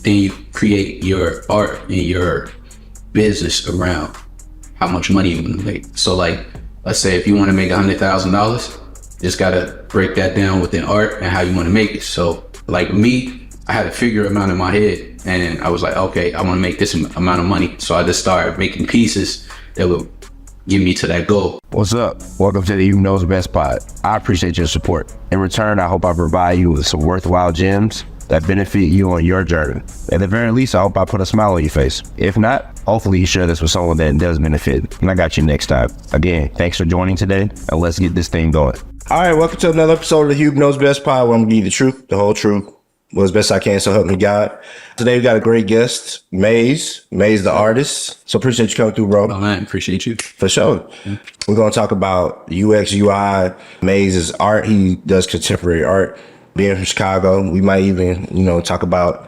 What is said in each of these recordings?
then you create your art and your business around how much money you want to make. So like, let's say if you want to make $100,000, just gotta break that down within art and how you want to make it. So like me, I had a figure amount in my head, and I was like, okay, I want to make this amount of money. So I just started making pieces that would get me to that goal. What's up? Welcome to the Hube Knows Best Pod. I appreciate your support. In return, I hope I provide you with some worthwhile gems that benefit you on your journey. At the very least, I hope I put a smile on your face. If not, hopefully you share this with someone that does benefit, and I got you next time. Again, thanks for joining today, and let's get this thing going. All right, welcome to another episode of the Hube Knows Best Pod, where I'm gonna give you the truth, the whole truth, well, as best I can, so help me God. Today we got a great guest, Maze the artist. So appreciate you coming through, bro. Oh man, appreciate you. For sure. Yeah. We're gonna talk about UX, UI, Maze's art. He does contemporary art. Being from Chicago, we might even, talk about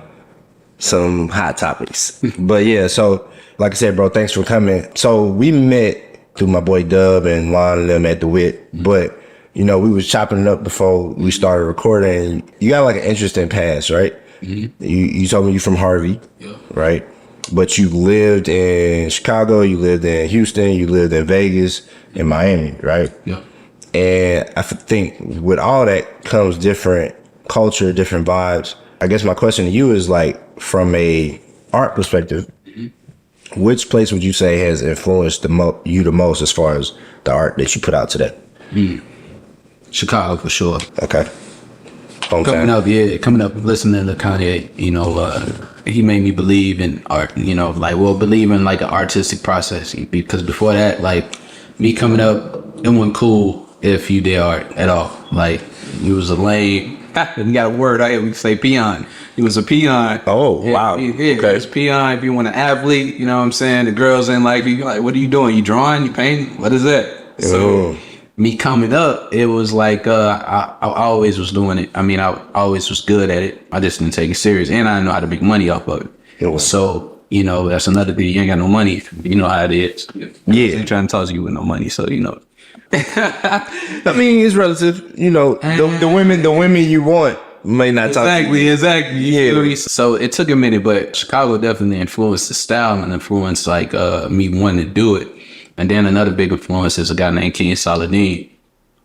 some hot topics. But yeah, so like I said, bro, thanks for coming. So we met through my boy Dub and Juan and them at the WIT, but we was chopping it up before we started recording. You got like an interesting past, right? Mm-hmm. You told me you're from Harvey, right? But you lived in Chicago, you lived in Houston, you lived in Vegas, in Miami, right? Yeah. And I think with all that comes different culture, different vibes. I guess my question to you is like, from a art perspective, which place would you say has influenced you the most as far as the art that you put out today? Chicago for sure. Okay. Coming up listening to Kanye, he made me believe in art, believe in like an artistic process, because before that, like me coming up, it wasn't cool if you did art at all. Like you was a lame, you got a word out here, we say peon. He was a peon. Oh, wow. Yeah, okay. He was peon. If you want an athlete, you know what I'm saying? The girls ain't like you. Like, what are you doing? You drawing? You painting? What is that? So me coming up, it was like I always was doing it. I mean, I always was good at it. I just didn't take it serious, and I didn't know how to make money off of it. So that's another thing. You ain't got no money. You know how it is. Yeah, they trying to toss you with no money. So I mean, it's relative. The women you want may not talk to you. Exactly. Yeah. So it took a minute, but Chicago definitely influenced the style and influenced like me wanting to do it. And then another big influence is a guy named King Saladin.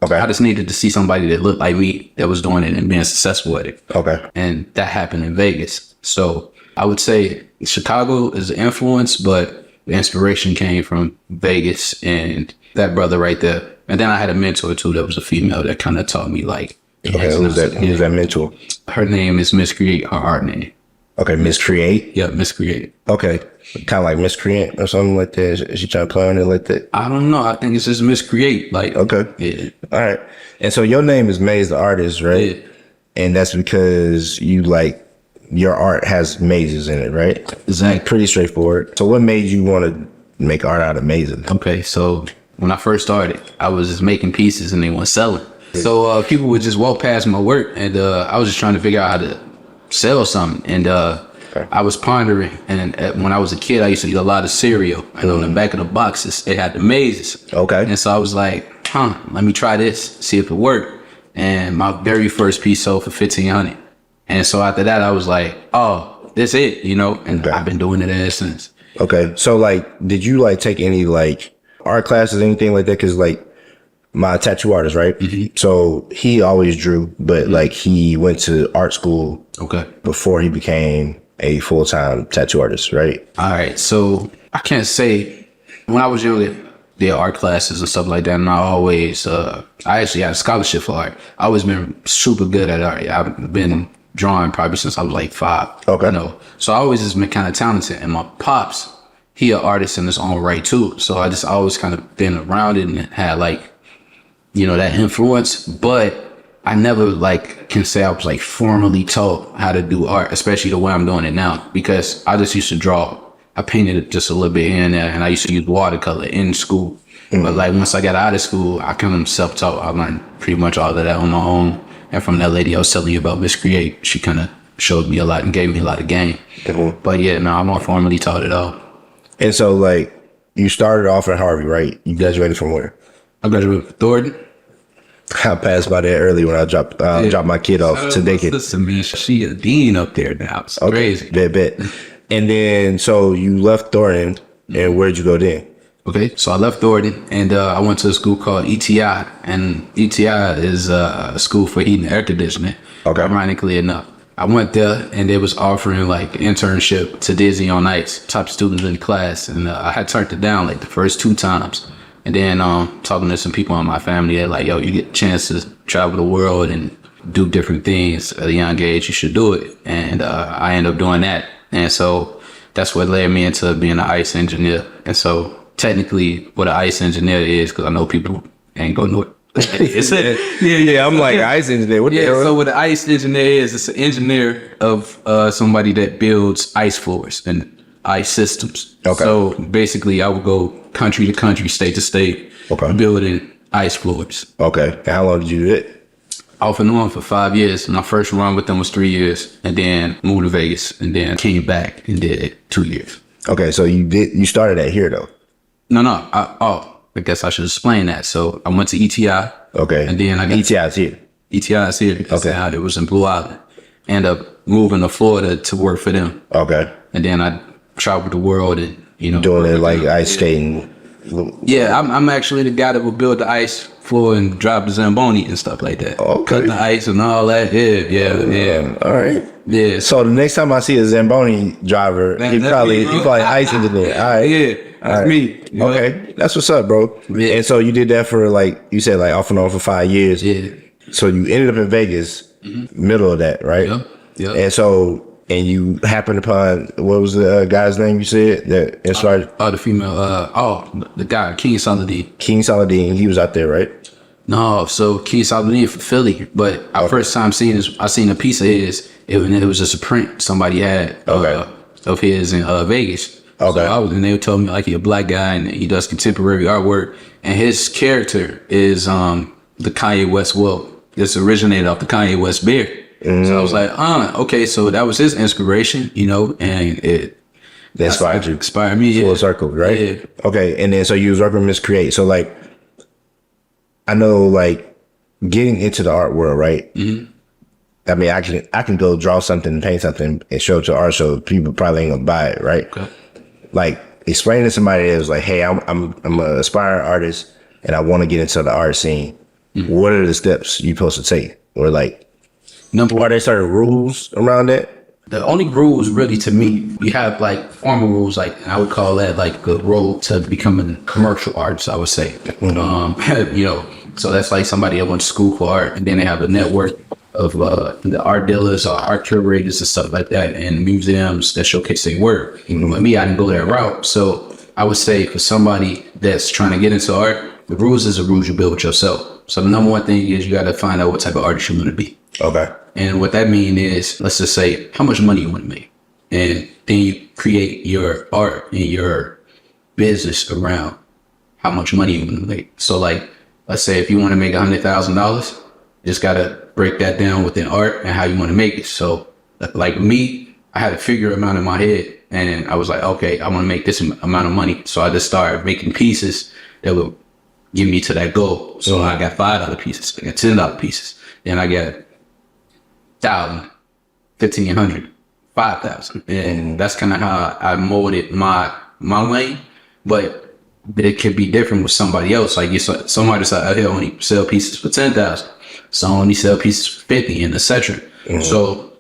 Okay. I just needed to see somebody that looked like me that was doing it and being successful at it. Okay. And that happened in Vegas. So I would say Chicago is an influence, but the inspiration came from Vegas and that brother right there. And then I had a mentor too that was a female that kind of taught me like. Okay, who's that mentor? Her name is Miss Create, her art name. Okay, Miss Create? Yeah, Miss Create. Okay, kind of like Miscreant or something like that. Is she trying to play on it like that? I don't know. I think it's just Miss Create. Like, okay. Yeah. All right. And so your name is Maze the artist, right? Yeah. And that's because you like, your art has mazes in it, right? Exactly. Pretty straightforward. So what made you want to make art out of mazes? Okay, so when I first started, I was just making pieces and they weren't selling. So people would just walk past my work, and I was just trying to figure out how to sell something. And I was pondering, and when I was a kid, I used to eat a lot of cereal. And on the back of the boxes, it had the mazes. Okay. And so I was like, let me try this, see if it worked. And my very first piece sold for $1,500. And so after that, I was like, oh, that's it, And I've been doing it ever since. Okay. So like, did you like take any like art classes, anything like that? Because like, my tattoo artist, right? Mm-hmm. So he always drew, but like he went to art school before he became a full-time tattoo artist, right? All right. So I can't say when I was younger, there are art classes and stuff like that. And I actually had a scholarship for art. I always been super good at art. I've been drawing probably since I was like 5. Okay. So I always just been kind of talented. And my pops, he an artist in his own right too. So I just always kind of been around it and had like, that influence, but I never like can say I was like formally taught how to do art, especially the way I'm doing it now, because I just used to draw. I painted it just a little bit here and there, and I used to use watercolor in school. Mm-hmm. But like once I got out of school, I kind of self-taught. I learned pretty much all of that on my own. And from that lady I was telling you about, Miss Create, she kind of showed me a lot and gave me a lot of game. Mm-hmm. But yeah, no, I'm not formally taught at all. And so like you started off at Harvey, right? You graduated from where? I graduated from Thornton. I passed by there early when I dropped my kid off to daycare. Listen, man, she a dean up there now. It's crazy. Bet. And then, so you left Thornton, and where'd you go then? Okay, so I left Thornton, and I went to a school called ETI, and ETI is a school for heating and air conditioning. Okay. Ironically enough, I went there, and they was offering like internship to Disney on Ice, top students in the class, and I had turned it down like the first 2 times. And then talking to some people in my family, they're like, yo, you get a chance to travel the world and do different things at a young age, you should do it. And I ended up doing that. And so that's what led me into being an ICE engineer. And so technically what an ICE engineer is, because I know people ain't gonna know it. Yeah. I'm like, ICE engineer. What the hell? So what an ICE engineer is, it's an engineer of somebody that builds ice floors and ice systems. Okay. So basically I would go country to country, state to state, building ice floors. Okay. And how long did you do it? Off and on for 5 years. My first run with them was 3 years, and then moved to Vegas, and then came back and did it 2 years. Okay, so you started at here though. No. I guess I should explain that. So I went to ETI. Okay. And then I got ETI is here. ETI is here. Okay. It was in Blue Island. Ended up moving to Florida to work for them. Okay. And then I traveled the world and, doing it like ice skating. Yeah, I'm actually the guy that will build the ice floor and drive the Zamboni and stuff like that. Okay. Cut the ice and all that. Yeah. All right. Yeah. So the next time I see a Zamboni driver, he probably ice engineer. All right. Yeah. That's me. Okay. That's what's up, bro. Yeah. And so you did that for like, you said like off and on for 5 years. Yeah. So you ended up in Vegas, middle of that, right? Yeah. And so, and you happened upon, what was the guy's name you said that inspired? The female, the guy, King Saladin. King Saladin, he was out there, right? No, so King Saladin from Philly, but our first time seeing this, I seen a piece of his, it was just a print somebody had of his in Vegas. Okay. So and they told me like he a black guy and he does contemporary artwork, and his character is the Kanye West This originated off the Kanye West beard. So I was like, okay, so that was his inspiration, and it inspired you. Inspired me, yeah. Full circle, right? Yeah. Okay, and then so you was working with Miss Create. So like, I know like getting into the art world, right? Mm-hmm. I mean, I can go draw something, paint something, and show it to an art show. People probably ain't gonna buy it, right? Okay. Like explaining to somebody that was like, hey, I'm an aspiring artist and I want to get into the art scene. Mm-hmm. What are the steps you supposed to take? Or like, are there certain rules around that? The only rules really to me, we have like formal rules, like I would call that like a road to becoming a commercial artist, I would say. Mm-hmm. So that's like somebody that went to school for art and then they have a network of the art dealers or art curators and stuff like that and museums that showcase their work. Mm-hmm. With me, I didn't go that route. So I would say for somebody that's trying to get into art, the rules is the rules you build with yourself. So the number one thing is you got to find out what type of artist you want to be. Okay. And what that means is, let's just say, how much money you want to make. And then you create your art and your business around how much money you want to make. So like, let's say if you want to make $100,000, you just got to break that down within art and how you want to make it. So like me, I had a figure amount in my head and I was like, okay, I want to make this amount of money. So I just started making pieces that would get me to that goal. So I got $5 pieces, I got $10 pieces. Then I got 1,000, 1,500, 5,000. And that's kind of how I molded my lane. But it could be different with somebody else. Like somebody said, I only sell pieces for 10,000. Some only sell pieces for 50 and etc. Mm-hmm. So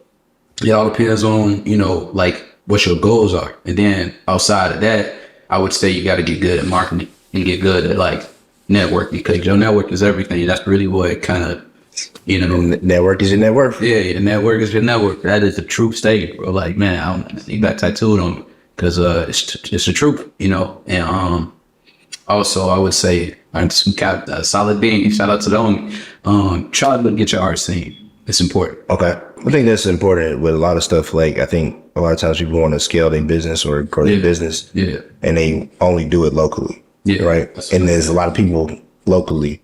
it all depends on, like what your goals are. And then outside of that, I would say you got to get good at marketing and get good at like network, because your network is everything. That's really what kind of, network is your network. Yeah, your network is your network. That is the true statement, bro. Like, man, you got tattooed on me because it's the truth, And also, I would say, solid being. Shout out to them. Try to get your art seen. It's important. Okay, I think that's important with a lot of stuff. Like, I think a lot of times people want to scale their business or grow their business, and they only do it locally, right? And there's a lot of people locally,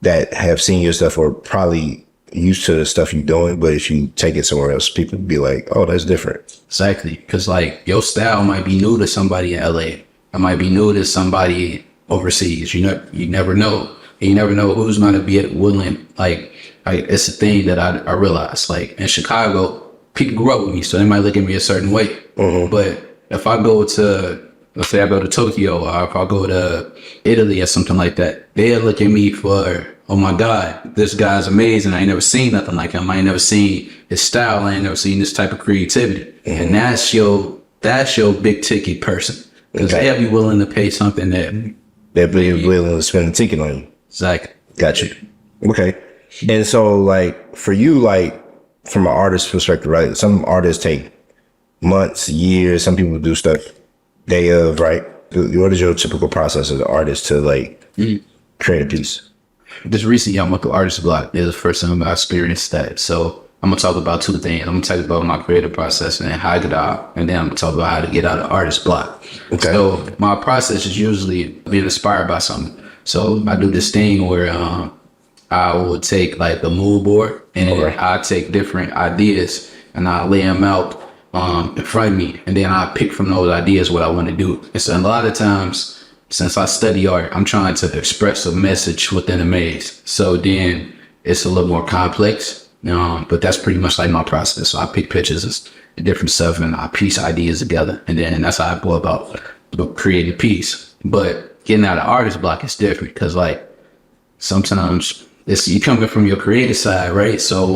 that have seen your stuff or probably used to the stuff you're doing, but if you take it somewhere else, people be like, oh, that's different. Exactly. Because like your style might be new to somebody in LA. It might be new to somebody overseas. You never know. you never know who's going to be willing. Like it's a thing that I realized. Like in Chicago, people grew up with me, so they might look at me a certain way. But if I go to, let's say I go to Tokyo, or if I go to Italy or something like that, they'll look at me for, oh my God, this guy's amazing. I ain't never seen nothing like him. I ain't never seen his style. I ain't never seen this type of creativity. And that's your big ticket person. Because they'll be willing to pay something that they'll be willing to spend a ticket on you. Exactly. Got you. Okay. And so, like, for you, like, from an artist's perspective, right? Some artists take months, years. Some people do stuff day of, right? What is your typical process as an artist to, like, create a piece? Just recently, I'm with the artist block. It's the first time I experienced that. So I'm going to talk about two things. I'm going to talk about my creative process and how I get out. And then I'm going to talk about how to get out of artist block. Okay. So my process is usually being inspired by something. So I do this thing where I will take like the mood board and I take different ideas and I lay them out in front of me. And then I pick from those ideas what I want to do. And so a lot of times, since I study art, I'm trying to express a message within a maze. So then it's a little more complex. But that's pretty much like my process. So I pick pictures and different stuff and I piece ideas together. And then that's how I go about creating a piece. But getting out of artist block is different because like sometimes you coming from your creative side, right? So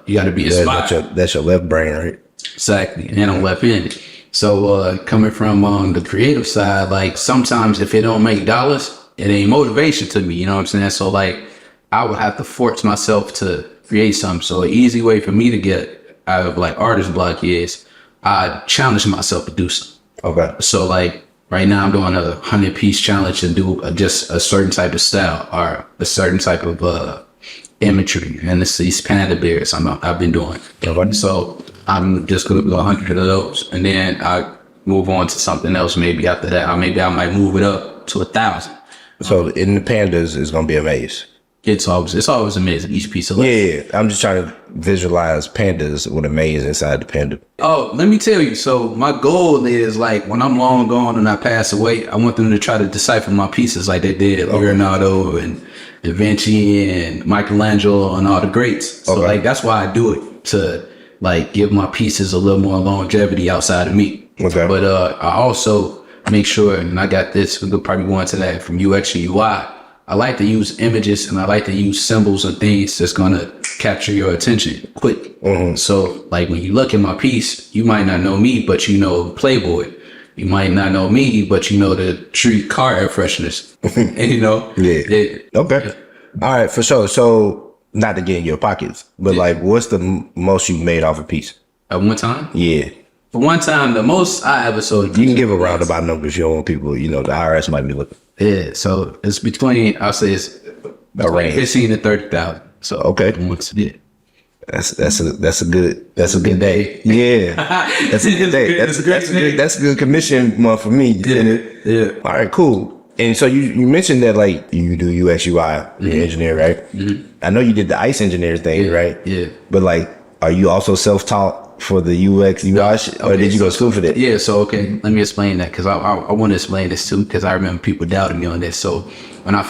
you got to be inspired. That's your left brain, right? Exactly. And I'm left-handed. So coming from the creative side, like sometimes if it don't make dollars, it ain't motivation to me. You know what I'm saying? So like I would have to force myself to create something. So an easy way for me to get out of like artist block is I challenge myself to do something. Okay. So like right now I'm doing a 100-piece challenge and do just a certain type of style or a certain type of imagery. And it's these panda bears I've been doing. Okay. So I'm just going to do 100 of those. And then I move on to something else maybe after that. Or maybe I might move it up to 1,000. So in the pandas is going to be a maze. It's always amazing, each piece of land. Yeah, I'm just trying to visualize pandas with a maze inside the panda. Oh, let me tell you. So my goal is like when I'm long gone and I pass away, I want them to try to decipher my pieces like they did Leonardo and Da Vinci and Michelangelo and all the greats. So like that's why I do it, to like give my pieces a little more longevity outside of me. Okay. But I also make sure, and I got this, we'll probably go into that from UX and UI. I like to use images and I like to use symbols and things that's going to capture your attention quick. So like when you look at my piece, you might not know me, but you know Playboy. You might not know me, but you know the tree car air fresheners. And you know? Yeah. Okay. All right, for sure. So not to get in your pockets, but like what's the most you made off a piece? At one time? Yeah. For one time, the most I ever sold. You can give a roundabout number if you don't want people, the IRS might be looking. Yeah, so it's between, I'll say it's a range. 15 to 30,000. So okay. Yeah. That's a good day. Yeah. That's a good day. That's a good commission month for me. Yeah. All right, cool. And so you mentioned that like you do UX UI, you're an engineer, right? I know you did the ICE engineer thing, right? Yeah. But like, are you also self-taught for the UX UI or did you go to school for that? Yeah, so okay, let me explain that because I want to explain this too because I remember people doubting me on this. So when I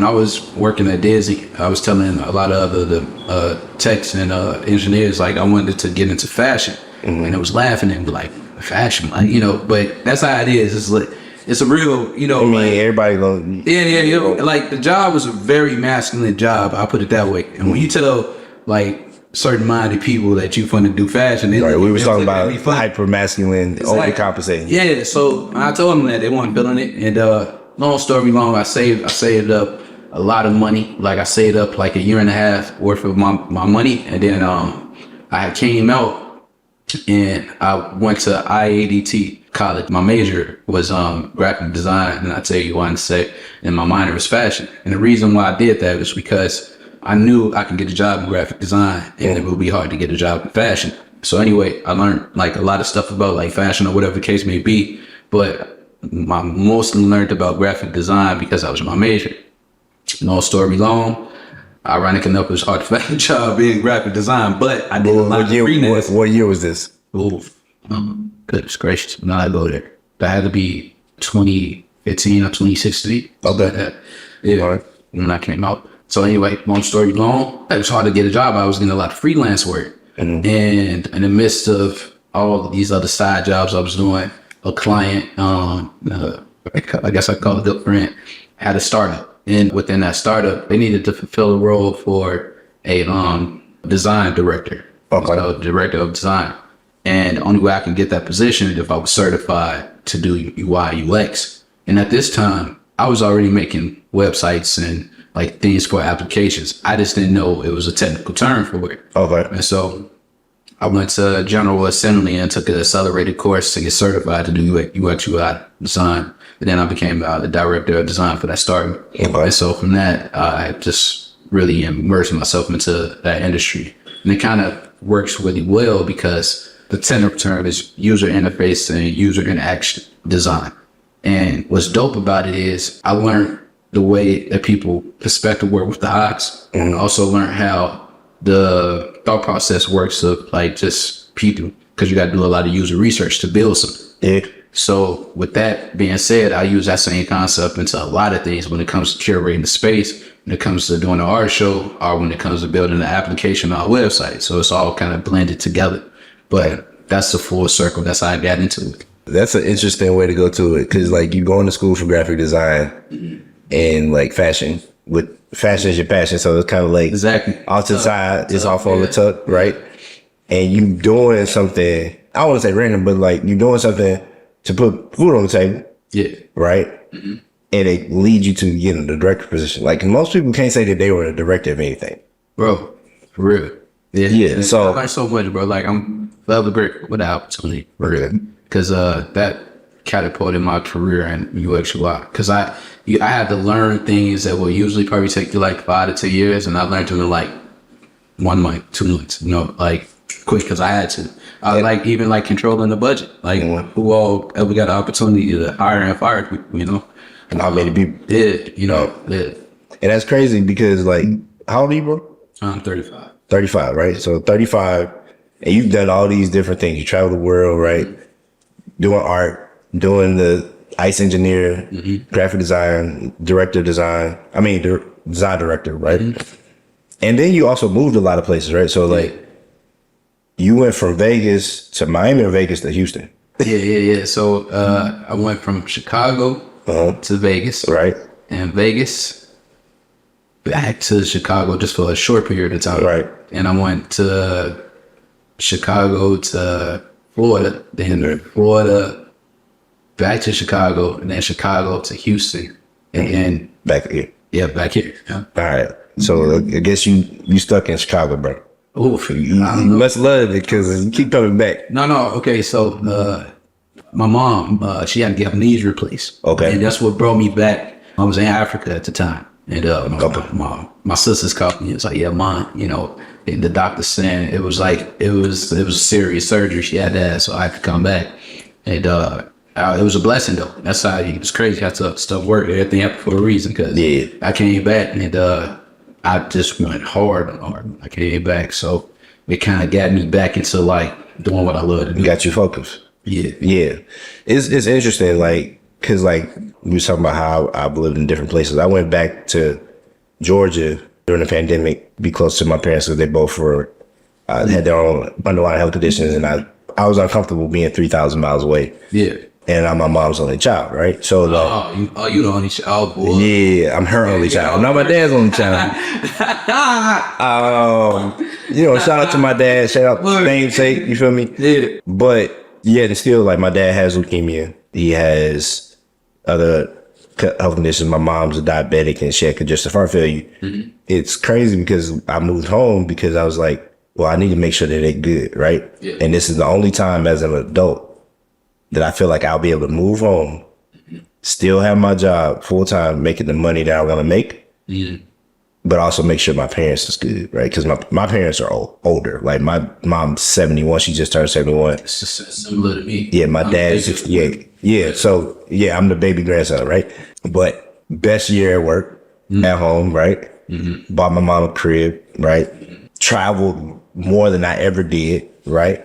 was working at Disney, I was telling a lot of other techs and engineers like I wanted to get into fashion, and I was laughing and be like, fashion, like, but that's how it is. It's like it's a real, I mean, like, everybody goes. Yeah. Like the job was a very masculine job. I'll put it that way. And when you tell like certain minded people that you want to do fashion, right? We were talking about hyper masculine, overcompensating. Yeah. So I told them that they weren't feeling it, and long story long, I saved up a lot of money. Like I saved up like a year and a half worth of my money, and then I came out and I went to IADT college. My major was graphic design, and I tell you why I say, and my minor was fashion. And the reason why I did that was because I knew I could get a job in graphic design and it would be hard to get a job in fashion. So anyway, I learned like a lot of stuff about like fashion or whatever the case may be, but I mostly learned about graphic design because I was my major. No story long, ironic enough, it was hard to find a job in graphic design, but I did a lot of freelance. What year was this? Goodness gracious, now I go there. That had to be 2015 or 2016. Okay. Yeah. All right. when I came out. So anyway, long story long, it was hard to get a job. I was getting a lot of freelance work. And in the midst of all of these other side jobs I was doing, a client, I guess I call it a good friend, had a startup. And within that startup, they needed to fulfill a role for a design director. Okay. So director of design. And the only way I can get that position is if I was certified to do UI, UX. And at this time, I was already making websites and like things for applications. I just didn't know it was a technical term for it. Okay. And so I went to General Assembly and took an accelerated course to get certified to do UX, UI design. And then I became the director of design for that startup. Okay. And so from that, I just really immersed myself into that industry. And it kind of works really well because the technical term is user interface and user interaction design. And what's dope about it is I learned the way that people perspective work with the eyes. And I also learned how the thought process works of like just people, because you got to do a lot of user research to build something. Yeah. So with that being said, I use that same concept into a lot of things when it comes to curating the space, when it comes to doing an art show, or when it comes to building an application on a website. So it's all kind of blended together. But that's the full circle. That's how I got into it. That's an interesting way to go to it, because like you going to school for graphic design and like fashion. With fashion is your passion, so it's kind of like Exactly. off to the side, it's off on the tuck, right? And you doing something, I don't want to say random, but like you doing something to put food on the table, Yeah. right? And it leads you to getting the director position. Like most people can't say that they were a director of anything, Bro, for real. Yeah. Yeah, so- I learned so much, bro. Like I'm forever grateful with the opportunity. For real. Because that catapulted my career in UX UI. Because I had to learn things that will usually probably take you like 5 to 10 years, and I learned them in like 1 month, 2 months. You know, like quick because I had to. I like even like controlling the budget. Like who all ever got the opportunity to hire and fire people? You know, and how many people? yeah. You know, yeah. And that's crazy because like, how old are you, bro? I'm 35. 35, right? So 35, and you've done all these different things. You travel the world, right? Doing art, doing the ICE engineer, graphic design, design director, right? And then you also moved a lot of places, right? So like, you went from Vegas to Miami or Vegas to Houston. Yeah. So I went from Chicago to Vegas. Right. And Vegas back to Chicago just for a short period of time. Right. And I went to Chicago to Florida, then Florida back to Chicago, and then Chicago to Houston, and then Back here. yeah, back here. Yeah. All right. So I guess you stuck in Chicago, bro. Oof. You must love it because you keep coming back. No. Okay, so my mom, she had to get her knees replaced. Okay. And that's what brought me back. I was in Africa at the time. And my sisters called me. It's like, yeah, Mom, you know, and the doctor saying it was serious surgery she had to have, so I had to come back. And it was a blessing though. That's how it was crazy how stuff worked. Everything happened for a reason, because I came back and I just went hard. I came back, so it kind of got me back into like doing what I love to do. Got you focused. Yeah. It's interesting, like, cause like we was talking about how I've lived in different places. I went back to Georgia during the pandemic, be close to my parents because they both had their own underlying health conditions, and I was uncomfortable being 3,000 miles away. Yeah. And I'm my mom's only child, right? So like, you the only child, boy. yeah, I'm her only child. I'm not my dad's only child. You know, shout out to my dad. Shout out to namesake. You feel me? Yeah. But yeah, it's still like my dad has leukemia. He has other health conditions. My mom's a diabetic and she had congestive heart failure. It's crazy because I moved home because I was like, well, I need to make sure that they're good, right? Yeah. And this is the only time as an adult that I feel like I'll be able to move home, still have my job full time, making the money that I'm gonna make, but also make sure my parents is good, right? Because my parents are older. Like my mom's 71, she just turned 71. It's just similar to me. Yeah, my dad is 68. Yeah, so yeah, I'm the baby grandson, right? But best year at work, at home, right? Bought my mom a crib, right? Traveled more than I ever did, right?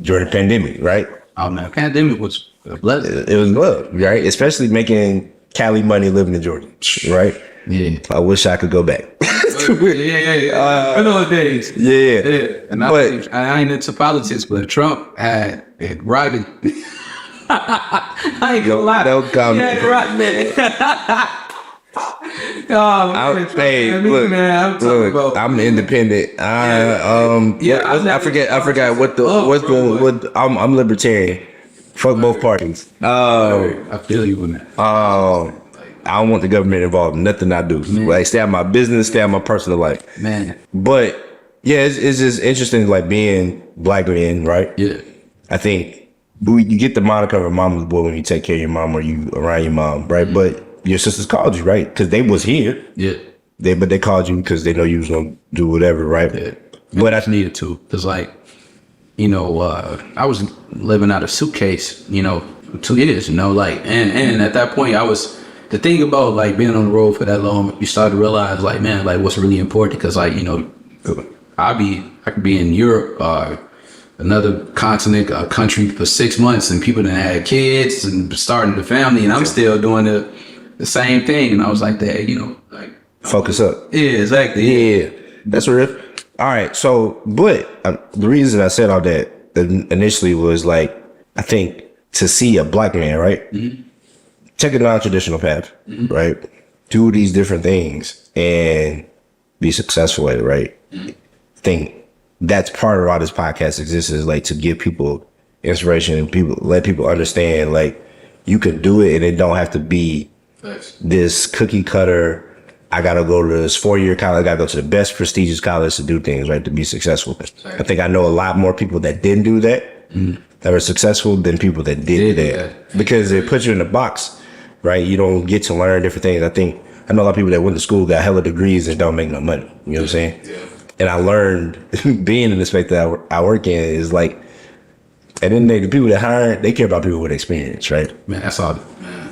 During the pandemic, right? Oh man, pandemic was a blessing. It was love, right? Especially making Cali money living in Georgia, right? Yeah. I wish I could go back. Yeah. I know the days. Yeah. And I ain't into politics, but Trump had Rodney. I ain't gonna lie. Don't comment. Yeah, Rodney. I'm independent. I forgot what I'm libertarian. Fuck both parties. I feel you on that. I don't want the government involved in nothing I do. Man. Like stay out my business, stay out my personal life. Man. But yeah, it's just interesting, like being black man, right? Yeah. I think you get the moniker of a mama's boy when you take care of your mom or you around your mom, right? Mm-hmm. But your sisters called you, right? Because they was here. Yeah. But they called you because they know you was gonna do whatever, right? Yeah. But I needed to, because like, you know, I was living out of suitcase, you know, 2 years, you know, like, and at that point the thing about like being on the road for that long, you start to realize like, man, like what's really important, because like, you know, I could be in Europe or another continent, a country for 6 months, and people that had kids and starting the family, and I'm still doing the same thing. And I was like, that, you know, like focus up. Yeah, exactly. Yeah, that's real. All right. So, but the reason I said all that initially was like, I think to see a black man, right? Mm-hmm. Take a non-traditional path, mm-hmm. right? Do these different things and be successful at it, right? Mm-hmm. I think that's part of why this podcast exists, is like to give people inspiration and let people understand like you can do it and it don't have to be this cookie cutter. I gotta go to this 4-year college. I gotta go to the best prestigious college to do things, right? To be successful. I think I know a lot more people that didn't do that, that were successful, than people that did that. Because it puts you in a box, right? You don't get to learn different things. I know a lot of people that went to school, got hella degrees and don't make no money. You know what I'm saying? Yeah. And I learned being in the space that I work in is like, at the end of the day, the people that hire, they care about people with experience, right? Man, that's all.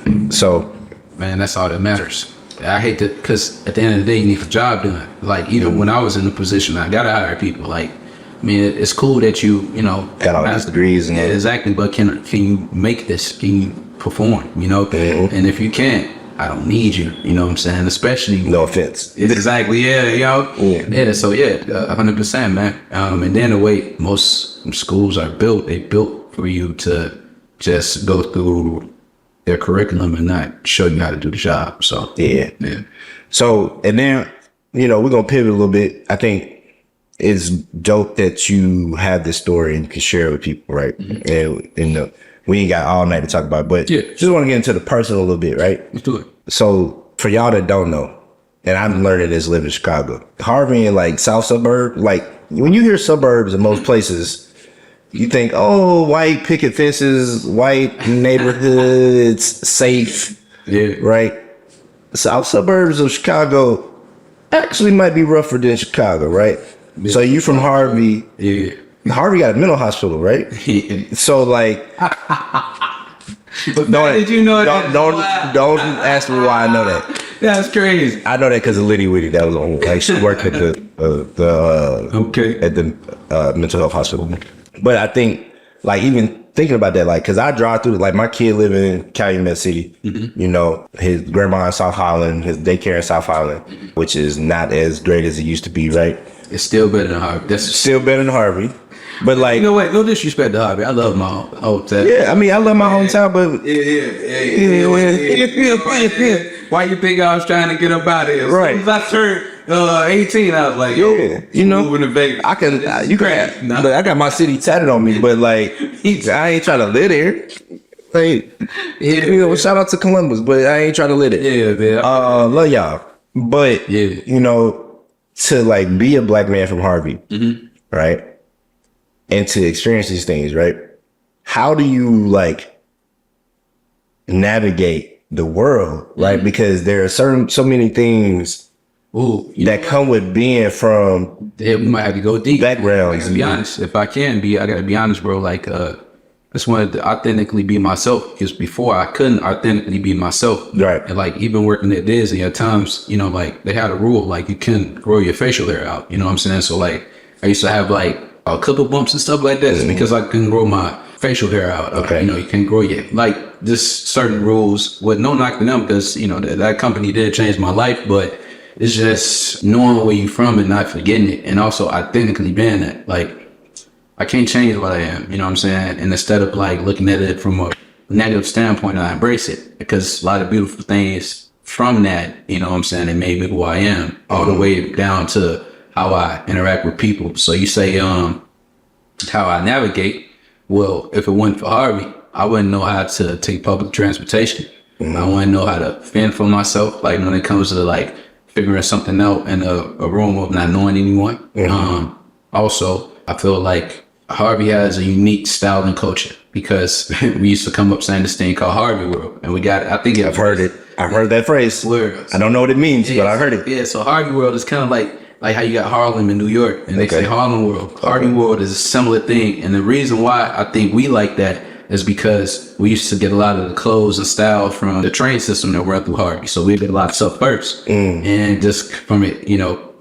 Man, that's all that matters. I hate to, because at the end of the day, you need a job done. Like, even when I was in the position, I gotta hire people. Like, I mean, it's cool that you know, got all these degrees. Yeah, exactly. But can you make this? Can you perform? You know, mm-hmm. And if you can't, I don't need you. You know what I'm saying? Especially, no offense. Exactly. Yeah. You know. Yeah. So yeah, 100%, man. And then the way most schools are built, they built for you to just go through their curriculum and not show you how to do the job. So yeah. So, and then, you know, we're gonna pivot a little bit. I think it's dope that you have this story and can share it with people, right? Mm-hmm. And we ain't got all night to talk about it, but just want to get into the personal a little bit, right? Let's do it. So for y'all that don't know, and I'm learning this living in Chicago, Harvey and like South Suburb, like when you hear suburbs in most places, you think, oh, white picket fences, white neighborhoods, safe, right? South suburbs of Chicago actually might be rougher than Chicago, right? Yeah. So you from Harvey. Yeah. Harvey got a mental hospital, right? Yeah. So like, did you know that? Don't ask me why I know that. That's crazy. I know that because of Liddy Witty. That was on. Like she worked at the mental health hospital. But I think, like, even thinking about that, like, because I drive through, like, my kid live in Calumet City, you know, his grandma in South Holland, his daycare in South Holland, which is not as great as it used to be, right? It's still better than Harvey. That's still better than Harvey. But, like, you know what? No disrespect to Harvey. I love my hometown. Yeah, I mean, I love my hometown, but. Yeah. Why you think I was trying to get up out of here? Right. As soon as I turned 18, I was like, yo, you know, moving to Vegas. I can, you can, but I got my city tatted on me, but like, I ain't trying to live there. Like, you know, shout out to Columbus, but I ain't trying to live it. Yeah, man. Love y'all. But, you know, to like be a black man from Harvey, right? And to experience these things, right? How do you like navigate the world, right? Because there are so many things that come with being from. We might have to go deep. Backgrounds. To be honest, if I can be, I gotta be honest, bro. Like, I just wanted to authentically be myself. Because before I couldn't authentically be myself, right? And like even working at Disney, at times, you know, like they had a rule like you couldn't grow your facial hair out. You know what I'm saying? So like I used to have like a couple bumps and stuff like that, because I couldn't grow my facial hair out. Okay. You can't grow yet. Like just certain rules with no knocking them because, that company did change my life, but it's just knowing where you from and not forgetting it. And also authentically being that. Like, I can't change what I am, you know what I'm saying? And instead of like looking at it from a negative standpoint, I embrace it because a lot of beautiful things from that, you know what I'm saying, it made me who I am, all the way down to how I interact with people. So you say, how I navigate. Well, if it wasn't for Harvey, I wouldn't know how to take public transportation. I wouldn't know how to fend for myself. Like when it comes to like figuring something out in a room of not knowing anyone. Also, I feel like Harvey has a unique style and culture because we used to come up saying this thing called Harvey World, and we got it. I think I've heard it. I've heard that phrase. I don't know what it means, but I heard it. Yeah, so Harvey World is kind of like how you got Harlem in New York, and they say Harlem World. Harvey World is a similar thing, and the reason why I think we like that is because we used to get a lot of the clothes and style from the train system that run through Harvey. So we get a lot of stuff first, and just from it,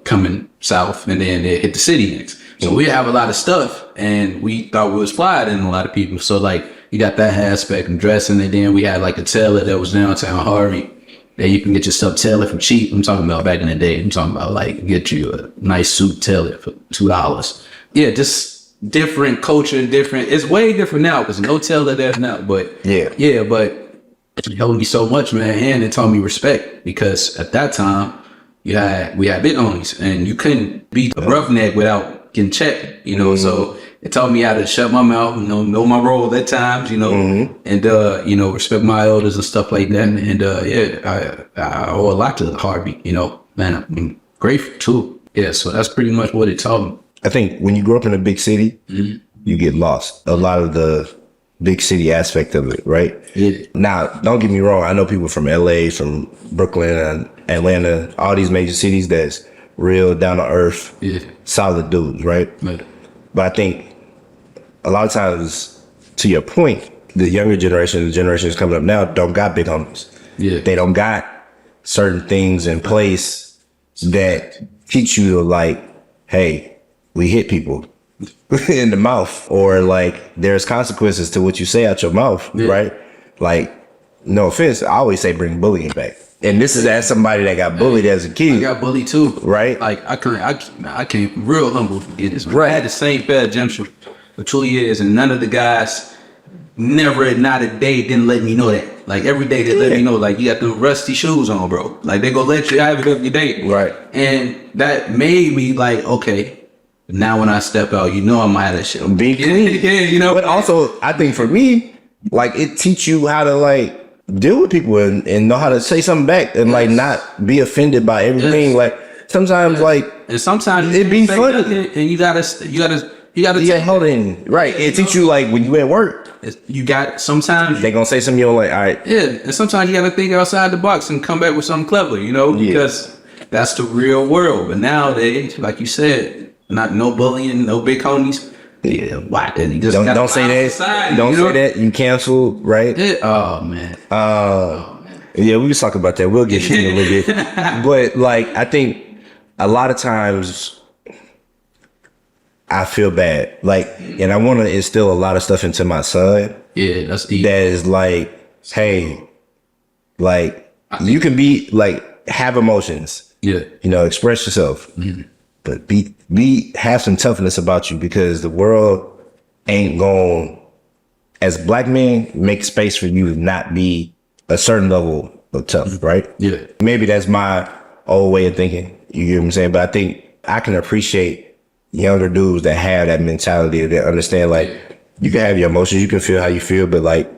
coming south, and then it hit the city next. So we have a lot of stuff, and we thought we was fly than a lot of people. So like you got that aspect and dressing, and then we had like a tailor that was downtown Harvey that you can get your stuff tailored for cheap. I'm talking about back in the day. I'm talking about like get you a nice suit tailored for $2. Yeah, just different culture, different. It's way different now because no tailor there now. But but it helped me so much, man, and it taught me respect because at that time we had big homies, and you couldn't be a roughneck without getting checked, so it taught me how to shut my mouth, know my role at times, and respect my elders and stuff like that. And I owe a lot to Harvey, man, I'm grateful too. Yeah, so that's pretty much what it taught me. I think when you grow up in a big city, you get lost a lot of the big city aspect of it, right? Yeah. Now, don't get me wrong. I know people from LA, from Brooklyn and Atlanta, all these major cities that's real down to earth, solid dudes, right? But I think a lot of times, to your point, the younger generation, the generations coming up now, don't got big homies. Yeah. They don't got certain things in place that teach you to like, hey, we hit people in the mouth, or like there's consequences to what you say out your mouth, right? Like, no offense, I always say bring bullying back. And this is as somebody that got bullied as a kid. I got bullied too. Right? Like I came real humble to get this. Right. I had the same pair of gym shoes for 2 years, and none of the guys never, not a day, didn't let me know that. Like every day they let me know, like, you got them rusty shoes on, bro. Like they gonna let you have it every day. Right. And that made me like, okay, now when I step out, I'm gonna have that shit. Be clean. But also, I think for me, like it teach you how to like deal with people and know how to say something back and like not be offended by everything. Like sometimes and sometimes it be funny and you gotta hold in. Right. It teach you like when you at work, you got sometimes they gonna say something you're like, all right. Yeah, and sometimes you gotta think outside the box and come back with something clever, because that's the real world. But nowadays, like you said, no bullying, no big homies. Yeah, why? You just don't say that. Society, don't say that. You cancel, right? Yeah. Oh man. Yeah, we was talking about that. We'll get to it in a little bit. But like, I think a lot of times I feel bad. Like, and I want to instill a lot of stuff into my son. Yeah, that's deep. That is like, hey, like you can be like have emotions. Yeah. Express yourself. Mm-hmm. But have some toughness about you because the world ain't going, as black men, make space for you to not be a certain level of tough, right? Yeah. Maybe that's my old way of thinking. You get what I'm saying? But I think I can appreciate younger dudes that have that mentality, that understand like you can have your emotions, you can feel how you feel, but like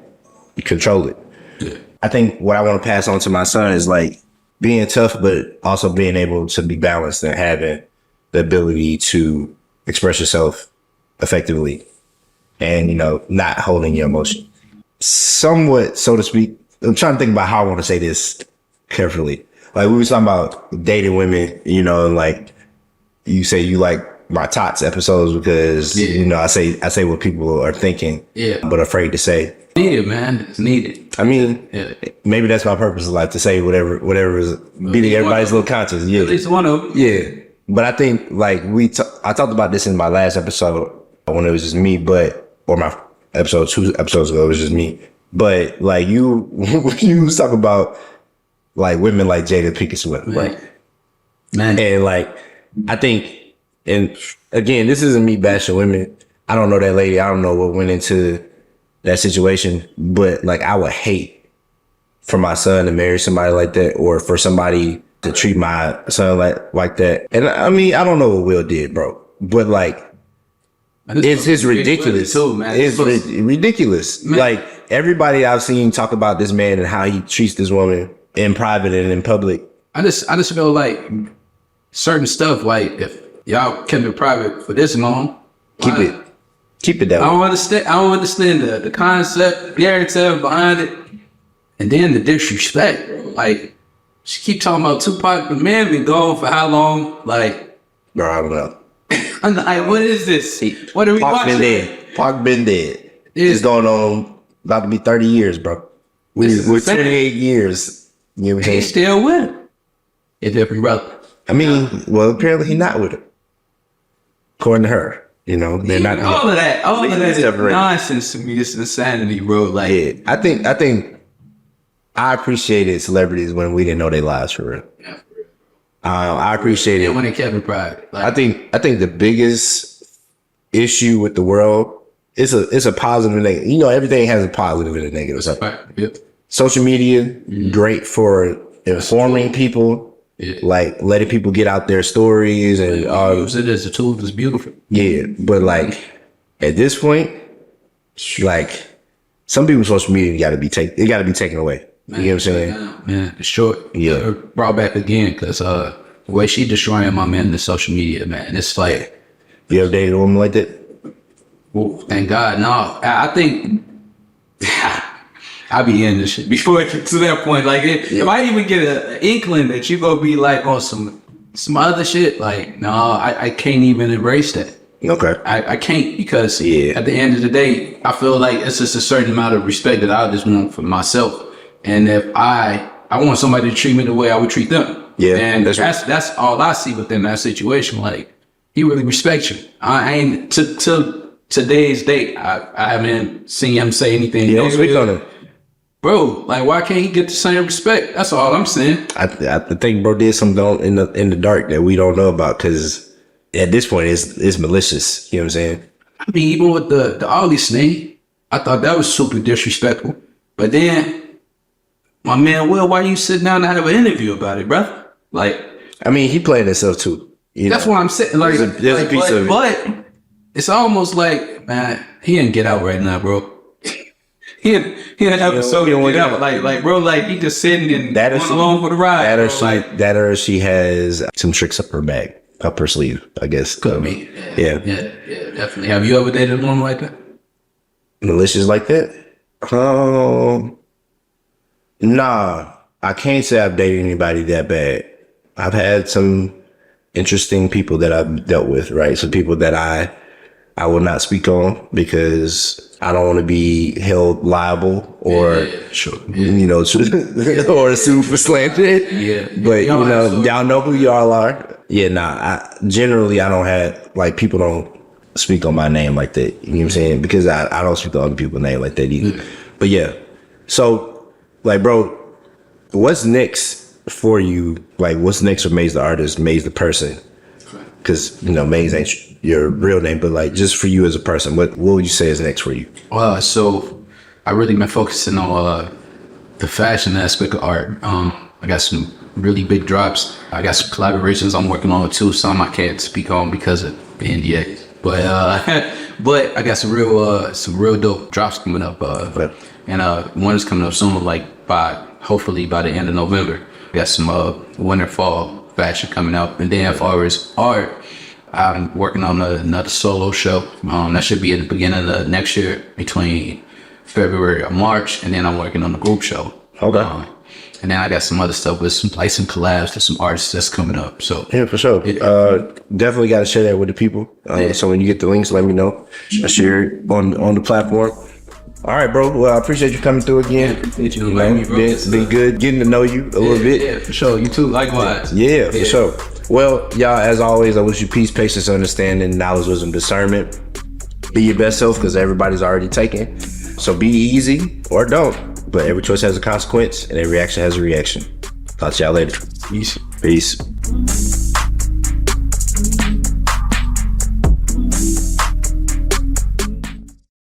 you control it. Yeah. I think what I want to pass on to my son is like being tough, but also being able to be balanced and having the ability to express yourself effectively and, not holding your emotion. Somewhat, so to speak, I'm trying to think about how I want to say this carefully. Like we were talking about dating women, and like you say you like my tots episodes because, I say what people are thinking, but afraid to say. Needed, man. It's needed. I mean, maybe that's my purpose in life, to say whatever is beating everybody's little conscience. Yeah. At least one of them. Yeah. But I think like I talked about this in my last episode when it was just me, or my episode 2 episodes ago. It was just me. But like you was talking about like women like Jada Pinkett Smith, right? Man. And like I think, and again, this isn't me bashing women. I don't know that lady. I don't know what went into that situation, but like I would hate for my son to marry somebody like that, or for somebody to treat my son like that. And I mean, I don't know what Will did, bro, but like it's ridiculous. Too, man. It's ridiculous. Man. Like everybody I've seen talk about this man and how he treats this woman in private and in public. I just feel like certain stuff, like if y'all kept it private for this long, keep it that way. I don't understand the concept, the narrative behind it, and then the disrespect, bro. Like she keep talking about Tupac, the man been gone for how long? Like, bro, I don't know. I'm like, what is this? What are we watching? Pac been dead. It's going on about to be 30 years, bro. We're 28 years. You know what I'm saying? He's still with her. It's different, brother. I mean, well, apparently he's not with her. According to her. You know, they're not. All of that is nonsense to me. It's insanity, bro. Like, yeah, I think I appreciated celebrities when we didn't know their lives for real. Yeah, for real. I appreciate it when they kept it private. Like, I think the biggest issue with the world is a positive and negative. You know, everything has a positive and a negative side. Right. Yep. Social media, great for informing people. Yeah. Like letting people get out their stories and use it as a tool. It's beautiful. Yeah, but like at this point, like some people's social media got to be taken away. Man, you know what I'm saying? Man, it's short. Yeah, brought back again because the way she destroying my man in the social media, man, it's like. You ever dated a woman like that? Well, thank God, no. I think. I be in this shit before it gets to that point. Like, if I even get an inkling that you gonna be like on some other shit, like, no, I can't even embrace that. Okay. I can't because at the end of the day, I feel like it's just a certain amount of respect that I just want for myself. And if I want somebody to treat me the way I would treat them. Yeah. And that's all I see within that situation. Like, he really respects you. I ain't to today's date. I haven't seen him say anything. You don't speak on it. Bro, like, why can't he get the same respect? That's all I'm saying. I think bro did something in the dark that we don't know about because at this point it's malicious. You know what I'm saying? I mean, even with the August thing, I thought that was super disrespectful. But then, my man Will, why you sitting down to have an interview about it, bro? Like, I mean, he played himself too. That's why I'm saying. Like, there's a piece of it. But it's almost like, man, he didn't get out right now, bro. He had episode like bro, like he just sitting and going along for the ride. That or she has some tricks up her sleeve, I guess. Could be. Yeah, definitely. Have you ever dated a woman like that? Malicious like that? Nah, I can't say I've dated anybody that bad. I've had some interesting people that I've dealt with, right? Some people that I will not speak on because I don't want to be held liable or, you know, or sued for slander. Yeah. But, you know, y'all know who y'all are. Yeah, nah, generally I don't have, like, people don't speak on my name like that. You know what I'm saying? Because I don't speak to other people's name like that either. But yeah. So, like, bro, what's next for you? Like, what's next for Maze the artist, Maze the person? Because, you know, Maze ain't your real name, but like just for you as a person, what would you say is next for you? So I really been focusing on the fashion aspect of art. I got some really big drops. I got some collaborations I'm working on too. Some I can't speak on because of the NDA. But I got some real dope drops coming up. And one is coming up soon, like hopefully by the end of November. We got some winter fall fashion coming up, and then as far as art, I'm working on another solo show. That should be at the beginning of next year, between February or March, and then I'm working on the group show. Okay. And then I got some other stuff with some collabs to some artists that's coming up. So yeah, for sure. Definitely got to share that with the people. So when you get the links, let me know. I share it on the platform. All right, bro. Well, I appreciate you coming through again. Been good getting to know you a little bit. Yeah, for sure. You too, likewise. Yeah, for sure. Well, y'all, as always, I wish you peace, patience, understanding, knowledge, wisdom, discernment. Be your best self because everybody's already taken. So be easy or don't. But every choice has a consequence and every action has a reaction. Talk to y'all later. Peace. Peace.